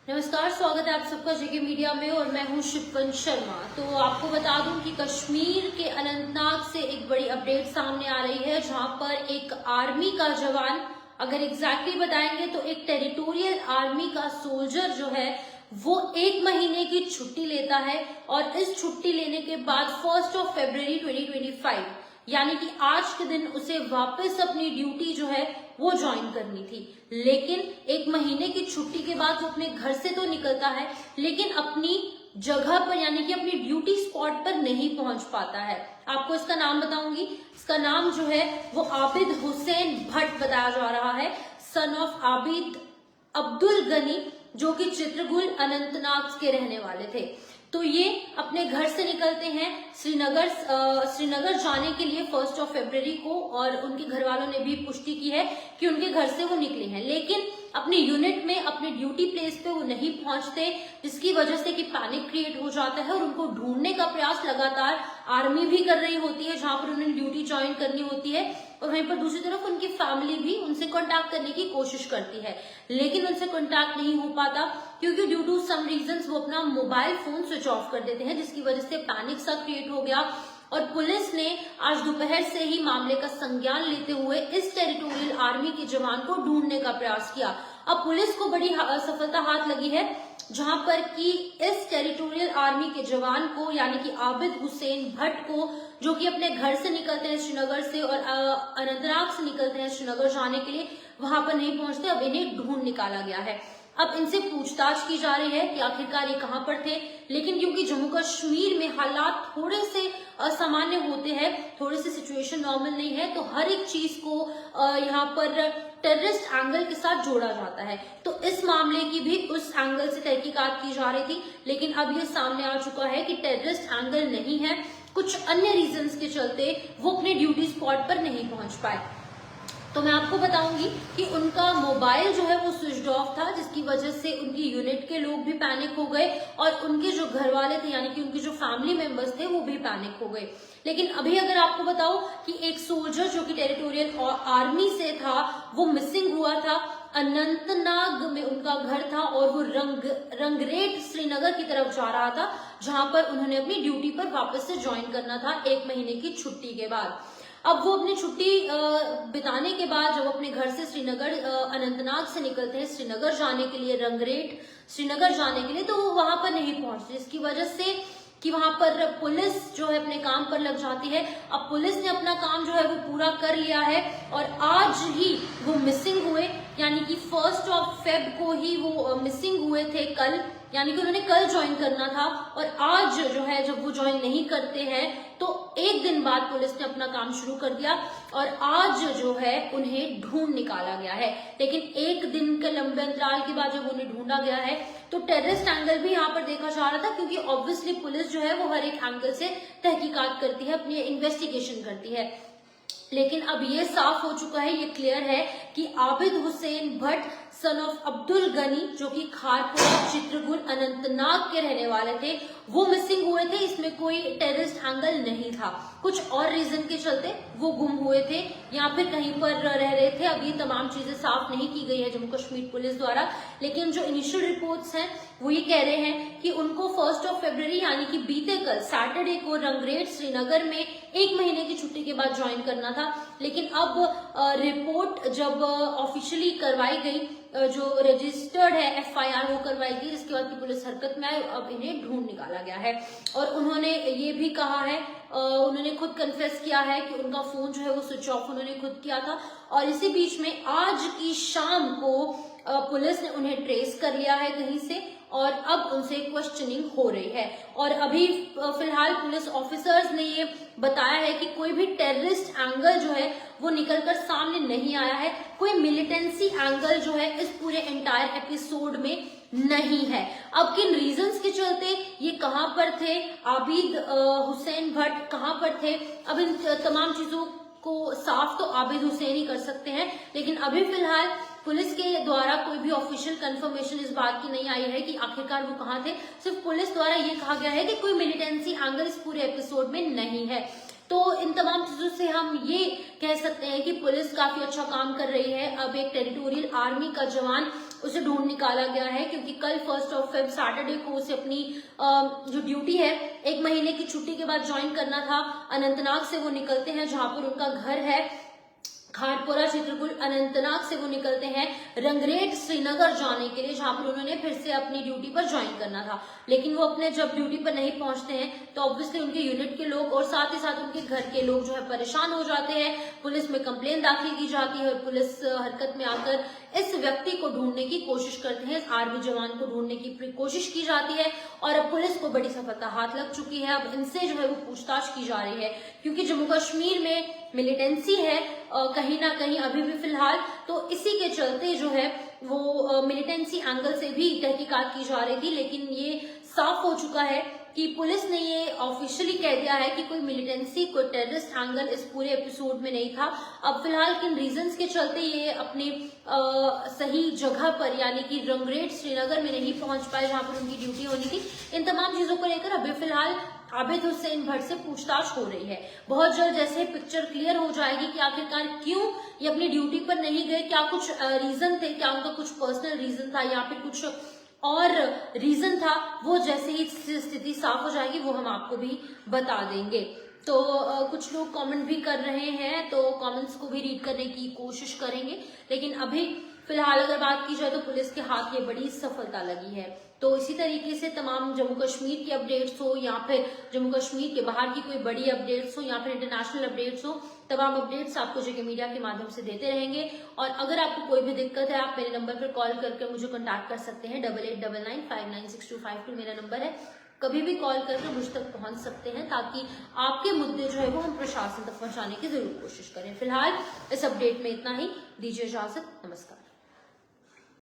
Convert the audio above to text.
नमस्कार, स्वागत है आप सबका जेके मीडिया में और मैं हूं शिवपन शर्मा। तो आपको बता दूं कि कश्मीर के अनंतनाग से एक बड़ी अपडेट सामने आ रही है, जहां पर एक आर्मी का जवान, अगर एग्जैक्टली बताएंगे तो एक टेरिटोरियल आर्मी का सोल्जर जो है वो 1 महीने की छुट्टी लेता है और इस छुट्टी लेने के बाद 1 फरवरी 2025 यानी कि आज के दिन उसे वापस अपनी ड्यूटी जो है वो ज्वाइन करनी थी। लेकिन 1 महीने की छुट्टी के बाद वो अपने घर से तो निकलता है, लेकिन अपनी जगह पर यानी कि अपनी ड्यूटी स्पॉट पर नहीं पहुंच पाता है। आपको इसका नाम बताऊंगी। इसका नाम जो है वो आबिद हुसैन भट्ट बताया जा रहा है, सन ऑफ आबिद अब्दुल गनी, जो कि चित्रगुल अनंतनाग के रहने वाले थे। तो ये अपने घर से निकलते हैं श्रीनगर जाने के लिए 1 फरवरी को, और उनके घर वालों ने भी पुष्टि की है कि उनके घर से वो निकले हैं, लेकिन अपनी यूनिट में अपने ड्यूटी प्लेस पे वो नहीं पहुंचते, जिसकी वजह से कि पैनिक क्रिएट हो जाता है और उनको ढूंढने का प्रयास लगातार आर्मी भी कर रही होती है जहां पर उन्हें ड्यूटी ज्वाइन करनी होती है, और वहीं पर दूसरी तरफ उनकी फैमिली भी उनसे कांटेक्ट करने की कोशिश करती है, लेकिन उनसे कांटेक्ट नहीं हो पाता क्योंकि ड्यू टू सम रीजंस वो अपना मोबाइल फोन स्विच ऑफ कर देते हैं, जिसकी वजह से पैनिक सा क्रिएट हो गया। और पुलिस ने आज दोपहर से ही मामले का संज्ञान लेते हुए इस टेरिटोरियल आर्मी के जवान को ढूंढने का प्रयास किया। अब पुलिस को बड़ी सफलता हाथ लगी है, जहां पर कि इस टेरिटोरियल आर्मी के जवान को यानी कि आबिद हुसैन भट्ट को, जो कि अपने घर से निकलते हैं श्रीनगर से और अनंतनाग से निकलते हैं श्रीनगर जाने के लिए, वहां पर नहीं पहुंचते। अब इन्हें ढूंढ निकाला गया है। अब इनसे पूछताछ की जा रही है कि आखिरकार ये कहां पर थे, लेकिन क्योंकि जम्मू कश्मीर में हालात थोड़े से असामान्य होते हैं, थोड़ी सी सिचुएशन नॉर्मल नहीं है, तो हर एक चीज को यहाँ पर टेररिस्ट एंगल के साथ जोड़ा जाता है। तो इस मामले की भी उस एंगल से तहकीकात की जा रही थी, लेकिन अब ये सामने आ चुका है कि टेररिस्ट एंगल नहीं है, कुछ अन्य रीजंस के चलते वो अपने ड्यूटी स्पॉट पर नहीं पहुंच पाए। तो मैं आपको बताऊंगी कि उनका मोबाइल जो है वो स्विच ऑफ था, जिसकी वजह से उनकी यूनिट के लोग भी पैनिक हो गए और उनके जो घर वाले थे यानी कि उनके जो फैमिली मेंबर्स थे वो भी पैनिक हो गए। लेकिन अभी अगर आपको बताओ कि एक सोल्जर जो कि टेरिटोरियल आर्मी से था वो मिसिंग हुआ था, अनंतनाग में उनका घर था और वो रंगरेट श्रीनगर की तरफ जा रहा था, जहां पर उन्होंने अपनी ड्यूटी पर वापस से ज्वाइन करना था 1 महीने की छुट्टी के बाद। अब वो अपनी छुट्टी बिताने के बाद जब अपने घर से श्रीनगर अनंतनाग से निकलते हैं श्रीनगर जाने के लिए, रंगरेट श्रीनगर जाने के लिए, तो वो वहां पर नहीं पहुंचते, जिसकी वजह से कि वहां पर पुलिस जो है अपने काम पर लग जाती है। अब पुलिस ने अपना काम जो है वो पूरा कर लिया है और आज ही वो मिसिंग हुए, यानी कि 1 फेब को ही वो मिसिंग हुए थे कल, यानी कि उन्होंने कल ज्वाइन करना था, और आज जो है जब वो ज्वाइन नहीं करते हैं तो 1 दिन बाद पुलिस ने अपना काम शुरू कर दिया और आज जो है उन्हें ढूंढ निकाला गया है। लेकिन 1 दिन के लंबे अंतराल के बाद जब उन्हें ढूंढा गया है तो टेररिस्ट एंगल भी यहाँ पर देखा जा रहा था, क्योंकि ऑब्वियसली पुलिस जो है वो हर एक एंगल से तहकीकात करती है, अपनी इन्वेस्टिगेशन करती है। लेकिन अब ये साफ हो चुका है, ये क्लियर है कि आबिद हुसैन भट्ट सन ऑफ अब्दुल गनी, जो कि खारपुरा चित्रगुल अनंतनाग के रहने वाले थे, वो मिसिंग हुए थे। इसमें कोई टेररिस्ट एंगल नहीं था, कुछ और रीजन के चलते वो गुम हुए थे या फिर कहीं पर रह रहे थे। अब ये तमाम चीजें साफ नहीं की गई है जम्मू कश्मीर पुलिस द्वारा, लेकिन जो इनिशियल रिपोर्ट्स हैं वो ये कह रहे हैं कि उनको 1 फरवरी यानी कि बीते कल सैटरडे को रंगरेट श्रीनगर में 1 महीने की छुट्टी के बाद ज्वाइन करना था। लेकिन अब रिपोर्ट जब ऑफिशियली करवाई गई, जो रजिस्टर्ड है FIR वो करवाई गई, जिसके बाद की पुलिस हरकत में आई। अब इन्हें ढूंढ निकाला गया है और उन्होंने ये भी कहा है, उन्होंने खुद कन्फेस किया है कि उनका फोन जो है वो स्विच ऑफ उन्होंने खुद किया था, और इसी बीच में आज की शाम को पुलिस ने उन्हें ट्रेस कर लिया है कहीं से और अब उनसे क्वेश्चनिंग हो रही है। और अभी फिलहाल पुलिस ऑफिसर्स ने ये बताया है कि कोई भी टेररिस्ट एंगल जो है वो निकलकर सामने नहीं आया है, कोई मिलिटेंसी एंगल जो है इस पूरे एंटायर एपिसोड में नहीं है। अब किन रीजंस के चलते ये कहां पर थे, आबिद हुसैन भट्ट कहां पर थे, अब इन तमाम चीजों को साफ तो आबिद हुसैन ही कर सकते हैं, लेकिन अभी फिलहाल पुलिस के द्वारा कोई भी ऑफिशियल कंफर्मेशन इस बात की नहीं आई है कि आखिरकार वो कहां थे। सिर्फ पुलिस द्वारा ये कहा गया है कि कोई मिलिटेंसी एंगल इस पूरे एपिसोड में नहीं है। तो इन तमाम चीजों से हम ये कह सकते हैं कि पुलिस काफी अच्छा काम कर रही है। अब एक टेरिटोरियल आर्मी का जवान उसे ढूंढ निकाला गया है, क्योंकि कल 1 फेब सैटरडे को उसे अपनी जो ड्यूटी है 1 महीने की छुट्टी के बाद ज्वाइन करना था। अनंतनाग से वो निकलते हैं, जहां पर उनका घर है खाटपोरा चित्रकूट। अनंतनाग से वो निकलते हैं रंगरेट श्रीनगर जाने के लिए, जहां पर उन्होंने फिर से अपनी ड्यूटी पर ज्वाइन करना था। लेकिन वो अपने जब ड्यूटी पर नहीं पहुंचते हैं तो ऑब्वियसली उनके यूनिट के लोग और साथ ही साथ उनके घर के लोग जो है परेशान हो जाते हैं। पुलिस में कंप्लेन दाखिल की जाती है और पुलिस हरकत में आकर इस व्यक्ति को ढूंढने की कोशिश करते हैं, आर्मी जवान को ढूंढने की कोशिश की जाती है और अब पुलिस को बड़ी सफलता हाथ लग चुकी है। अब इनसे जो है वो पूछताछ की जा रही है, क्योंकि जम्मू कश्मीर में मिलिटेंसी है कहीं ना कहीं अभी भी फिलहाल, तो इसी के चलते जो है वो मिलिटेंसी एंगल से भी तहकीकात की जा रही थी। लेकिन ये साफ हो चुका है कि पुलिस ने ये ऑफिशियली कह दिया है कि कोई मिलिटेंसी कोई टेररिस्ट एंगल इस पूरे एपिसोड में नहीं था। अब फिलहाल किन रीजंस के चलते ये अपने सही जगह पर यानी कि रंगरेट श्रीनगर में नहीं पहुंच पाए जहां पर उनकी ड्यूटी होनी थी, इन तमाम चीजों को लेकर अभी फिलहाल आबिद हुसैन भट्ट से पूछताछ हो रही है। बहुत जल्द जैसे पिक्चर क्लियर हो जाएगी कि आखिरकार क्यों ये अपनी ड्यूटी पर नहीं गए, क्या कुछ रीजन थे, क्या उनका कुछ पर्सनल रीजन था या फिर कुछ और रीजन था, वो जैसे ही स्थिति साफ हो जाएगी वो हम आपको भी बता देंगे। तो कुछ लोग कमेंट भी कर रहे हैं, तो कमेंट्स को भी रीड करने की कोशिश करेंगे। लेकिन अभी फिलहाल अगर बात की जाए तो पुलिस के हाथ ये बड़ी सफलता लगी है। तो इसी तरीके से तमाम जम्मू कश्मीर की अपडेट्स हो या फिर जम्मू कश्मीर के बाहर की कोई बड़ी अपडेट्स हो या फिर इंटरनेशनल अपडेट्स हो, तमाम अपडेट्स आपको जेके मीडिया के माध्यम से देते रहेंगे। और अगर आपको कोई भी दिक्कत है आप मेरे नंबर पर कॉल करके मुझे कॉन्टैक्ट कर सकते हैं। 8899596252 मेरा नंबर है। कभी भी कॉल करके मुझ तक पहुंच सकते हैं ताकि आपके मुद्दे जो है वो हम प्रशासन तक पहुंचाने की जरूर कोशिश करें। फिलहाल इस अपडेट में इतना ही, दीजिए इजाजत, नमस्कार।